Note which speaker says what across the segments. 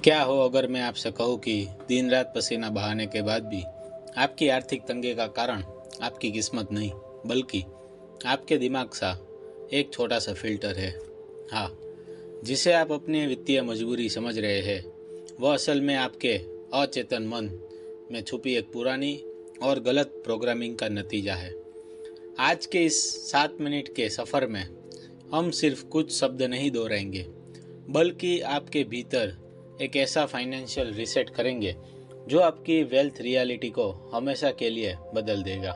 Speaker 1: क्या हो अगर मैं आपसे कहूँ कि दिन रात पसीना बहाने के बाद भी आपकी आर्थिक तंगी का कारण आपकी किस्मत नहीं बल्कि आपके दिमाग सा एक छोटा सा फिल्टर है। हाँ, जिसे आप अपनी वित्तीय मजबूरी समझ रहे हैं वह असल में आपके अचेतन मन में छुपी एक पुरानी और गलत प्रोग्रामिंग का नतीजा है। आज के इस 7 मिनट के सफ़र में हम सिर्फ कुछ शब्द नहीं दोहराएंगे बल्कि आपके भीतर एक ऐसा फाइनेंशियल रीसेट करेंगे जो आपकी वेल्थ रियलिटी को हमेशा के लिए बदल देगा।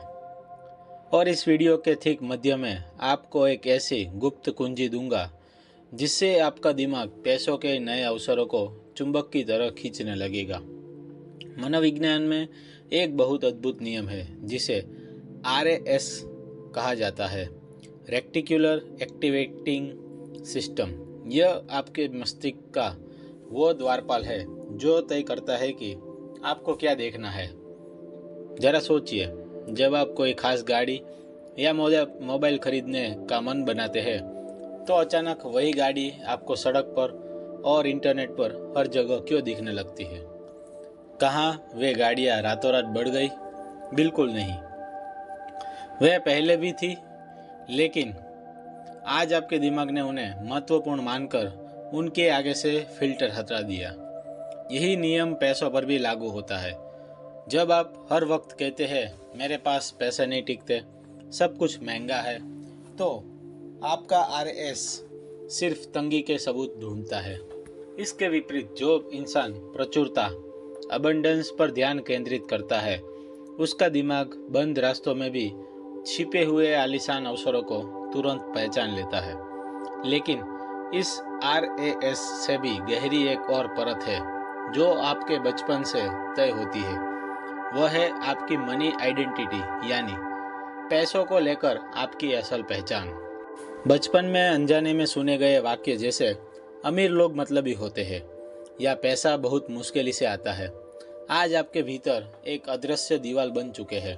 Speaker 1: और इस वीडियो के ठीक मध्य में आपको एक ऐसी गुप्त कुंजी दूंगा जिससे आपका दिमाग पैसों के नए अवसरों को चुंबक की तरह खींचने लगेगा। मनोविज्ञान में एक बहुत अद्भुत नियम है जिसे RAS कहा जाता है, रेक्टिकुलर एक्टिवेटिंग सिस्टम। यह आपके मस्तिष्क का वो द्वारपाल है जो तय करता है कि आपको क्या देखना है। जरा सोचिए, जब आप कोई खास गाड़ी या मोबाइल खरीदने का मन बनाते हैं तो अचानक वही गाड़ी आपको सड़क पर और इंटरनेट पर हर जगह क्यों दिखने लगती है? कहाँ वे गाड़ियाँ रातों रात बढ़ गई? बिल्कुल नहीं, वह पहले भी थी, लेकिन आज आपके दिमाग ने उन्हें महत्वपूर्ण मानकर उनके आगे से फिल्टर हटा दिया। यही नियम पैसों पर भी लागू होता है। जब आप हर वक्त कहते हैं मेरे पास पैसे नहीं टिकते, सब कुछ महंगा है, तो आपका RAS सिर्फ तंगी के सबूत ढूंढता है। इसके विपरीत जो इंसान प्रचुरता अबंडेंस पर ध्यान केंद्रित करता है उसका दिमाग बंद रास्तों में भी छिपे हुए आलीशान अवसरों को तुरंत पहचान लेता है। लेकिन इस RAS से भी गहरी एक और परत है जो आपके बचपन से तय होती है। वह है आपकी मनी आइडेंटिटी, यानी पैसों को लेकर आपकी असल पहचान। बचपन में अनजाने में सुने गए वाक्य जैसे अमीर लोग मतलबी होते हैं या पैसा बहुत मुश्किल से आता है आज आपके भीतर एक अदृश्य दीवार बन चुके हैं।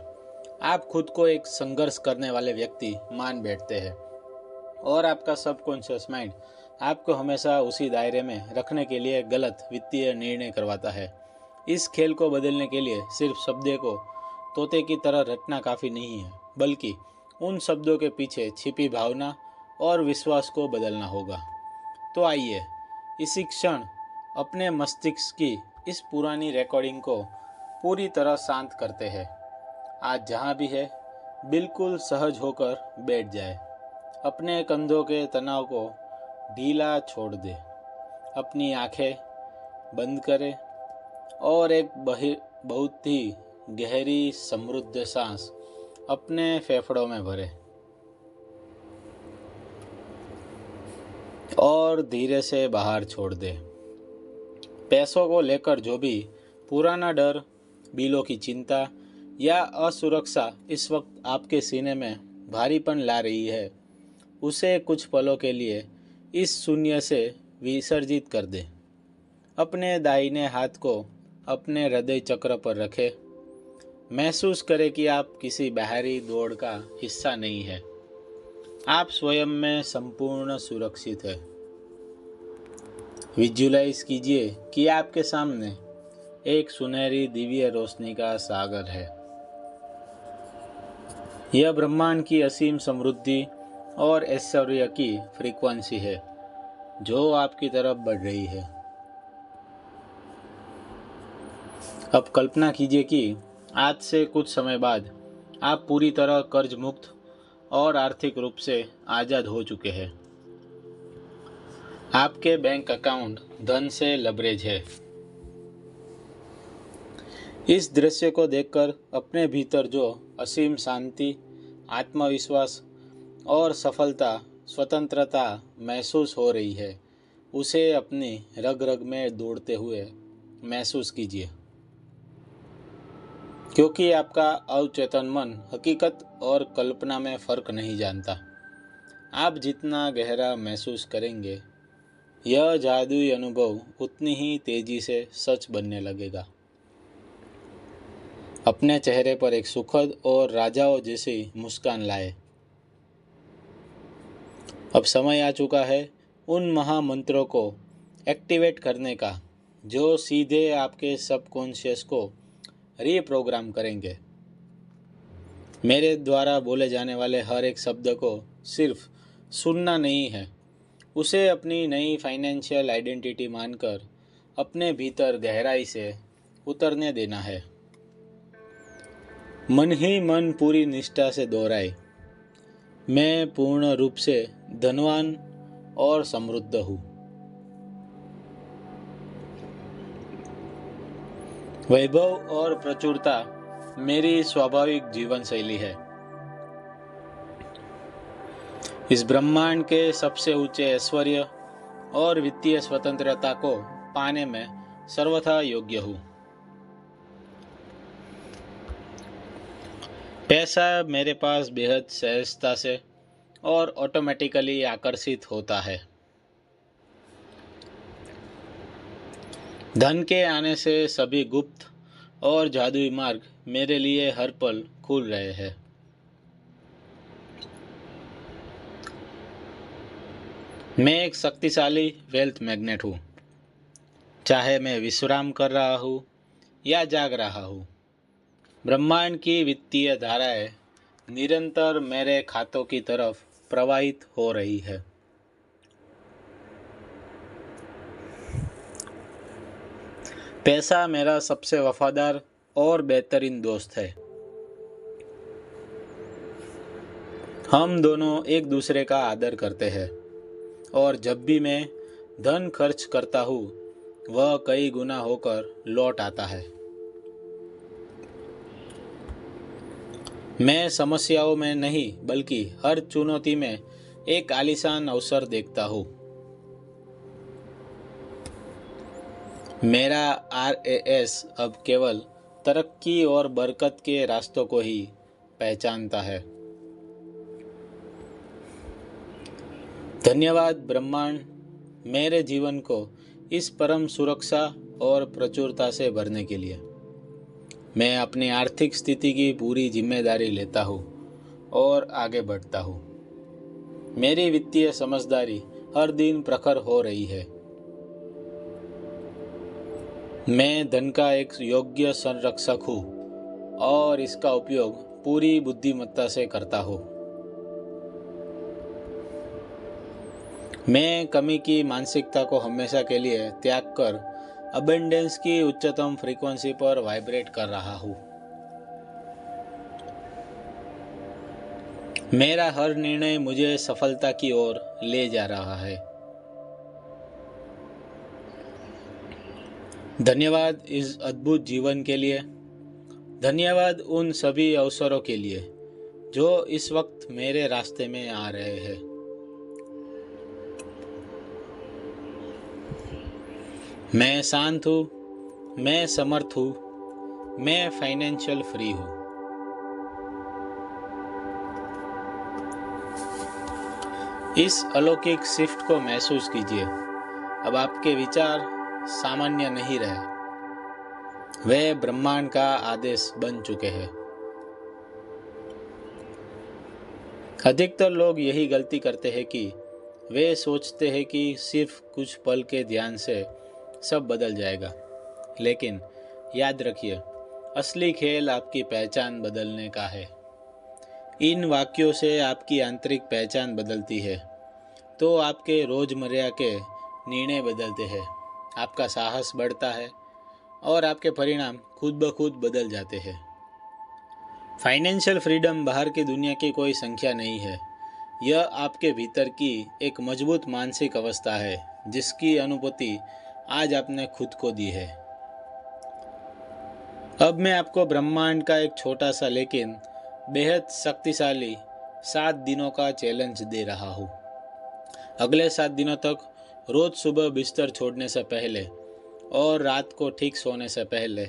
Speaker 1: आप खुद को एक संघर्ष करने वाले व्यक्ति मान बैठते हैं और आपका सबकॉन्शियस माइंड आपको हमेशा उसी दायरे में रखने के लिए गलत वित्तीय निर्णय करवाता है। इस खेल को बदलने के लिए सिर्फ शब्दों को तोते की तरह रटना काफ़ी नहीं है, बल्कि उन शब्दों के पीछे छिपी भावना और विश्वास को बदलना होगा। तो आइए इसी क्षण अपने मस्तिष्क की इस पुरानी रिकॉर्डिंग को पूरी तरह शांत करते हैं। आज जहाँ भी है बिल्कुल सहज होकर बैठ जाए, अपने कंधों के तनाव को ढीला छोड़ दे, अपनी आंखें बंद करें और एक बहुत ही गहरी समृद्ध सांस अपने फेफड़ों में भरे और धीरे से बाहर छोड़ दे। पैसों को लेकर जो भी पुराना डर, बिलों की चिंता या असुरक्षा इस वक्त आपके सीने में भारीपन ला रही है, उसे कुछ पलों के लिए इस शून्य से विसर्जित कर दे। अपने दाहिने हाथ को अपने हृदय चक्र पर रखें। महसूस करें कि आप किसी बाहरी दौड़ का हिस्सा नहीं है, आप स्वयं में संपूर्ण सुरक्षित है। विजुलाइज कीजिए कि आपके सामने एक सुनहरी दिव्य रोशनी का सागर है। यह ब्रह्मांड की असीम समृद्धि और ऐश्वर्य की फ्रीक्वेंसी है जो आपकी तरफ बढ़ रही है। अब कल्पना कीजिए कि आज से कुछ समय बाद आप पूरी तरह कर्ज मुक्त और आर्थिक रूप से आज़ाद हो चुके हैं। आपके बैंक अकाउंट धन से लबरेज है। इस दृश्य को देखकर अपने भीतर जो असीम शांति, आत्मविश्वास और सफलता, स्वतंत्रता महसूस हो रही है, उसे अपनी रग रग में दौड़ते हुए महसूस कीजिए। क्योंकि आपका अवचेतन मन हकीकत और कल्पना में फ़र्क नहीं जानता। आप जितना गहरा महसूस करेंगे, यह जादुई अनुभव उतनी ही तेज़ी से सच बनने लगेगा। अपने चेहरे पर एक सुखद और राजाओं जैसी मुस्कान लाए। अब समय आ चुका है उन महामंत्रों को एक्टिवेट करने का जो सीधे आपके सबकॉन्शियस को रीप्रोग्राम करेंगे। मेरे द्वारा बोले जाने वाले हर एक शब्द को सिर्फ सुनना नहीं है, उसे अपनी नई फाइनेंशियल आइडेंटिटी मानकर अपने भीतर गहराई से उतरने देना है। मन ही मन पूरी निष्ठा से दोहराए, मैं पूर्ण रूप से धनवान और समृद्ध हूँ। वैभव और प्रचुरता मेरी स्वाभाविक जीवन शैली है। इस ब्रह्मांड के सबसे ऊंचे ऐश्वर्य और वित्तीय स्वतंत्रता को पाने में सर्वथा योग्य हूँ। पैसा मेरे पास बेहद सहजता से और ऑटोमेटिकली आकर्षित होता है। धन के आने से सभी गुप्त और जादुई मार्ग मेरे लिए हर पल खुल रहे हैं। मैं एक शक्तिशाली वेल्थ मैग्नेट हूँ। चाहे मैं विश्राम कर रहा हूँ या जाग रहा हूँ, ब्रह्मांड की वित्तीय धाराएं निरंतर मेरे खातों की तरफ प्रवाहित हो रही है। पैसा मेरा सबसे वफादार और बेहतरीन दोस्त है। हम दोनों एक दूसरे का आदर करते हैं और जब भी मैं धन खर्च करता हूँ, वह कई गुना होकर लौट आता है। मैं समस्याओं में नहीं बल्कि हर चुनौती में एक आलीशान अवसर देखता हूँ। मेरा RAS अब केवल तरक्की और बरकत के रास्तों को ही पहचानता है। धन्यवाद ब्रह्मांड, मेरे जीवन को इस परम सुरक्षा और प्रचुरता से भरने के लिए। मैं अपनी आर्थिक स्थिति की पूरी जिम्मेदारी लेता हूँ और आगे बढ़ता हूँ। मेरी वित्तीय समझदारी हर दिन प्रखर हो रही है। मैं धन का एक योग्य संरक्षक हूँ और इसका उपयोग पूरी बुद्धिमत्ता से करता हूँ। मैं कमी की मानसिकता को हमेशा के लिए त्याग कर अबेंडेंस की उच्चतम फ्रीक्वेंसी पर वाइब्रेट कर रहा हूँ। मेरा हर निर्णय मुझे सफलता की ओर ले जा रहा है। धन्यवाद इस अद्भुत जीवन के लिए। धन्यवाद उन सभी अवसरों के लिए जो इस वक्त मेरे रास्ते में आ रहे हैं। मैं शांत हूँ, मैं समर्थ हूँ, मैं फाइनेंशियल फ्री हूँ। इस अलौकिक शिफ्ट को महसूस कीजिए। अब आपके विचार सामान्य नहीं रहे, वे ब्रह्मांड का आदेश बन चुके हैं। अधिकतर लोग यही गलती करते हैं कि वे सोचते हैं कि सिर्फ कुछ पल के ध्यान से सब बदल जाएगा। लेकिन याद रखिए, असली खेल आपकी पहचान बदलने का है। इन वाक्यों से आपकी आंतरिक पहचान बदलती है तो आपके रोजमर्रा के निर्णय बदलते हैं, आपका साहस बढ़ता है और आपके परिणाम खुद ब खुद बदल जाते हैं। फाइनेंशियल फ्रीडम बाहर की दुनिया की कोई संख्या नहीं है, यह आपके भीतर की एक मजबूत मानसिक अवस्था है जिसकी अनुभूति आज आपने खुद को दी है। अब मैं आपको ब्रह्मांड का एक छोटा सा लेकिन बेहद शक्तिशाली 7 दिनों का चैलेंज दे रहा हूँ। अगले 7 दिनों तक रोज सुबह बिस्तर छोड़ने से पहले और रात को ठीक सोने से पहले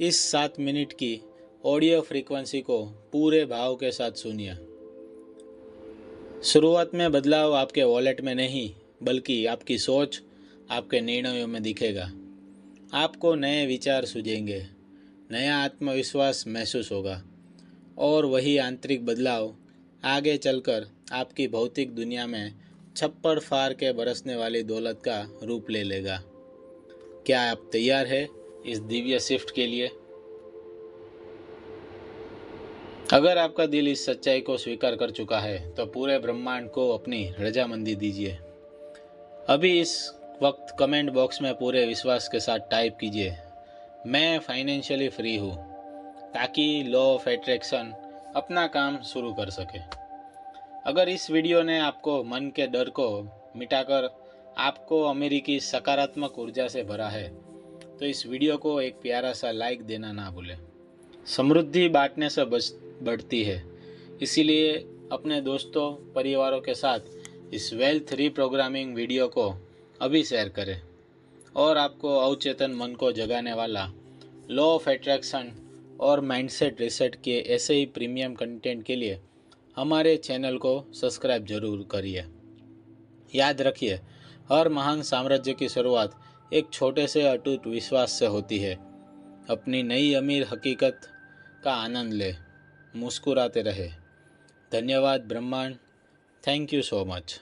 Speaker 1: इस 7 मिनट की ऑडियो फ्रीक्वेंसी को पूरे भाव के साथ सुनिए। शुरुआत में बदलाव आपके वॉलेट में नहीं बल्कि आपकी सोच, आपके निर्णयों में दिखेगा। आपको नए विचार सूझेंगे, नया आत्मविश्वास महसूस होगा और वही आंतरिक बदलाव आगे चलकर आपकी भौतिक दुनिया में छप्पड़ फाड़ के बरसने वाली दौलत का रूप ले लेगा। क्या आप तैयार हैं इस दिव्य शिफ्ट के लिए? अगर आपका दिल इस सच्चाई को स्वीकार कर चुका है तो पूरे ब्रह्मांड को अपनी रजामंदी दीजिए। अभी इस वक्त कमेंट बॉक्स में पूरे विश्वास के साथ टाइप कीजिए, मैं फाइनेंशियली फ्री हूँ, ताकि लॉ ऑफ अट्रैक्शन अपना काम शुरू कर सके। अगर इस वीडियो ने आपको मन के डर को मिटाकर आपको अमेरिकी सकारात्मक ऊर्जा से भरा है तो इस वीडियो को एक प्यारा सा लाइक देना ना भूलें। समृद्धि बांटने से बढ़ती है, इसीलिए अपने दोस्तों परिवारों के साथ इस वेल्थ रीप्रोग्रामिंग वीडियो को अभी शेयर करें और आपको अवचेतन मन को जगाने वाला लॉ ऑफ अट्रैक्शन और माइंडसेट रीसेट के ऐसे ही प्रीमियम कंटेंट के लिए हमारे चैनल को सब्सक्राइब जरूर करिए। याद रखिए, हर महान साम्राज्य की शुरुआत एक छोटे से अटूट विश्वास से होती है। अपनी नई अमीर हकीकत का आनंद ले, मुस्कुराते रहे। धन्यवाद ब्रह्मांड। Thank you so much.